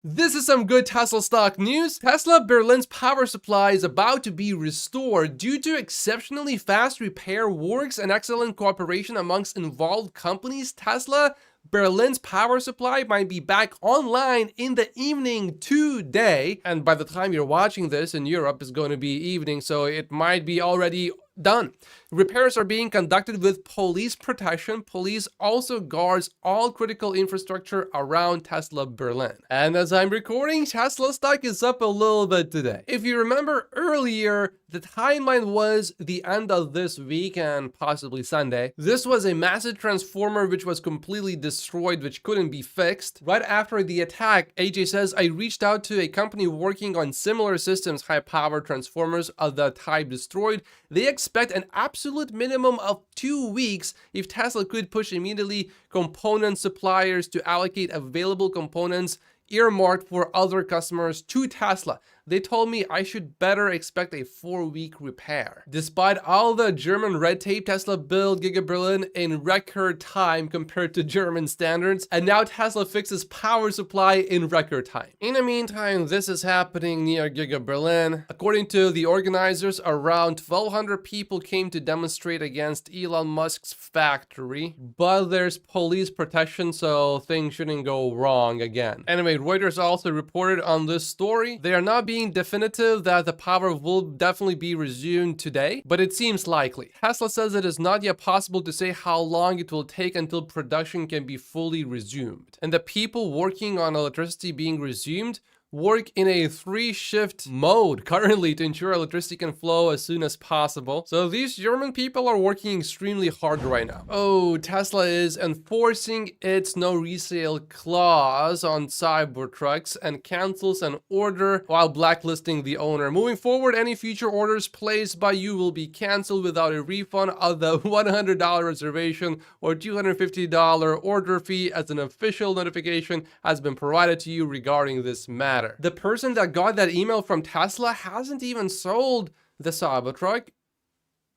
This is some good Tesla stock news. Tesla Berlin's power supply is about to be restored due to exceptionally fast repair works and excellent cooperation amongst involved companies. Tesla Berlin's power supply might be back online in the evening today. And by the time you're watching this in Europe, it's going to be evening, so it might be already done. Repairs are being conducted with police protection. Police also guards all critical infrastructure around Tesla Berlin. And as I'm recording, Tesla stock is up a little bit today. If you remember earlier, the timeline was the end of this week and possibly Sunday. This was a massive transformer which was completely destroyed, which couldn't be fixed. Right after the attack, AJ says, I reached out to a company working on similar systems, high power transformers of the type destroyed. They expect an absolute minimum of 2 weeks if Tesla could push immediately component suppliers to allocate available components earmarked for other customers to Tesla. They told me I should better expect a 4-week repair. Despite all the German red tape, Tesla built GigaBerlin in record time compared to German standards, and now Tesla fixes power supply in record time. In the meantime, this is happening near GigaBerlin. According to the organizers, around 1,200 people came to demonstrate against Elon Musk's factory, but there's police protection, so things shouldn't go wrong again. Anyway, Reuters also reported on this story. They are not being definitive that the power will definitely be resumed today, but it seems likely. Tesla says it is not yet possible to say how long it will take until production can be fully resumed. And the people working on electricity being resumed work in a 3-shift mode currently to ensure electricity can flow as soon as possible. So these German people are working extremely hard right now. Oh, Tesla is enforcing its no resale clause on Cybertrucks and cancels an order while blacklisting the owner. Moving forward, any future orders placed by you will be canceled without a refund of the $100 reservation or $250 order fee, as an official notification has been provided to you regarding this matter. The person that got that email from Tesla hasn't even sold the Cybertruck.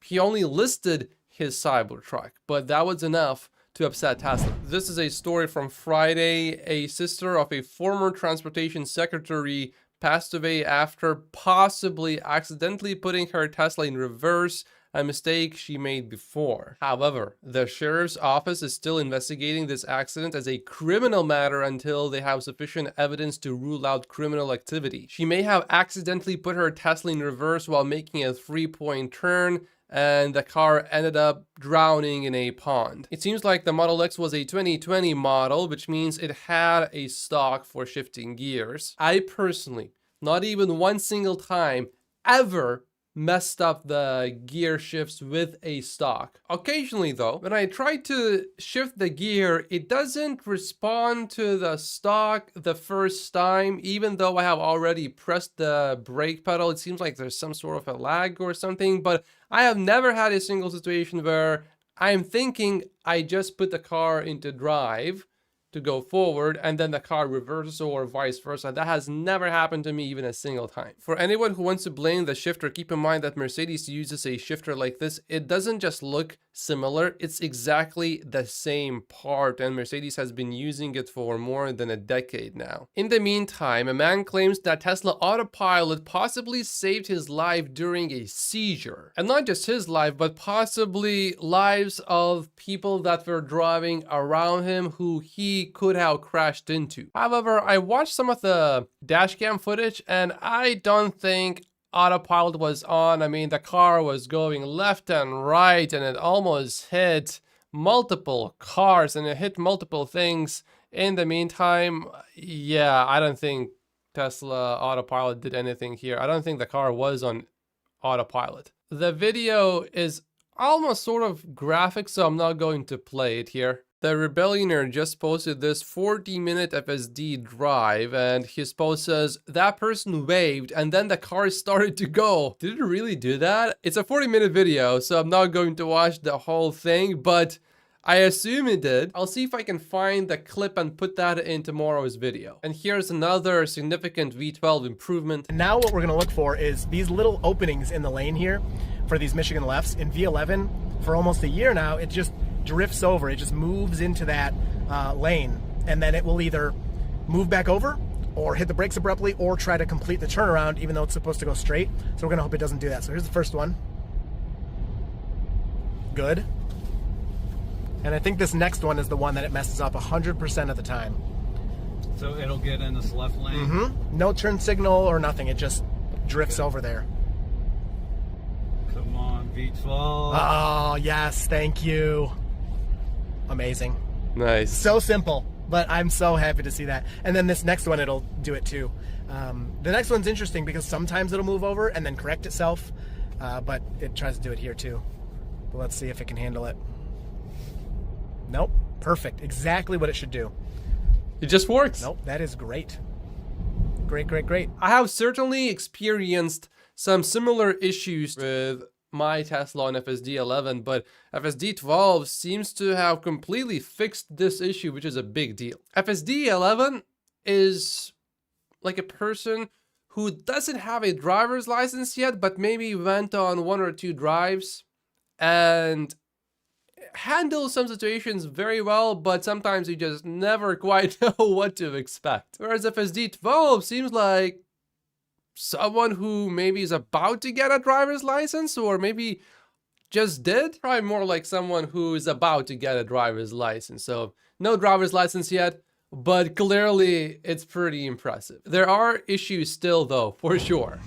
He only listed his Cybertruck, but that was enough to upset Tesla. This is a story from Friday. A sister of a former transportation secretary passed away after possibly accidentally putting her Tesla in reverse, a mistake she made before. However, the sheriff's office is still investigating this accident as a criminal matter until they have sufficient evidence to rule out criminal activity. She may have accidentally put her Tesla in reverse while making a 3-point turn, and the car ended up drowning in a pond. It seems like the Model X was a 2020 model, which means it had a stock for shifting gears. I personally, not even one single time ever messed up the gear shifts with a stock. Occasionally though, when I try to shift the gear, it doesn't respond to the stock the first time, even though I have already pressed the brake pedal. It seems like there's some sort of a lag or something, but I have never had a single situation where I'm thinking I just put the car into drive to go forward and then the car reverses or vice versa. That has never happened to me even a single time. For anyone who wants to blame the shifter, keep in mind that Mercedes uses a shifter like this. It doesn't just look similar, it's exactly the same part, and Mercedes has been using it for more than a decade now. In the meantime, a man claims that Tesla Autopilot possibly saved his life during a seizure. And not just his life, but possibly lives of people that were driving around him who he could have crashed into. However, I watched some of the dashcam footage and I don't think autopilot was on. I mean, the car was going left and right and it almost hit multiple cars and it hit multiple things. In the meantime, yeah, I don't think Tesla Autopilot did anything here. I don't think the car was on autopilot. The video is almost sort of graphic, so I'm not going to play it here. The Rebellionaire just posted this 40-minute FSD drive, and his post says, that person waved and then the car started to go. Did it really do that? It's a 40-minute video, so I'm not going to watch the whole thing, but I assume it did. I'll see if I can find the clip and put that in tomorrow's video. And here's another significant V12 improvement. And now what we're gonna look for is these little openings in the lane here for these Michigan lefts. In V11, for almost a year now, it just drifts over. It just moves into that lane, and then it will either move back over or hit the brakes abruptly, or try to complete the turnaround even though it's supposed to go straight. So we're gonna hope it doesn't do that. So here's the first one. Good. And I think this next one is the one that it messes up 100% of the time. So it'll get in this left lane? Mm-hmm. No turn signal or nothing. It just drifts over there. Come on, V12. Oh, yes. Thank you. Amazing. Nice. So simple, but I'm so happy to see that. And then this next one, it'll do it too. The next one's interesting because sometimes it'll move over and then correct itself, but it tries to do it here too. But let's see if it can handle it. Nope. Perfect. Exactly what it should do. It just works. Nope. That is great. Great, great, great. I have certainly experienced some similar issues with my Tesla on FSD 11, but FSD 12 seems to have completely fixed this issue, which is a big deal. FSD 11 is like a person who doesn't have a driver's license yet, but maybe went on 1 or 2 drives and handle some situations very well, but sometimes you just never quite know what to expect. Whereas FSD 12 seems like someone who maybe is about to get a driver's license, or maybe just did. Probably more like someone who is about to get a driver's license. So no driver's license yet, but clearly it's pretty impressive. There are issues still though, for sure.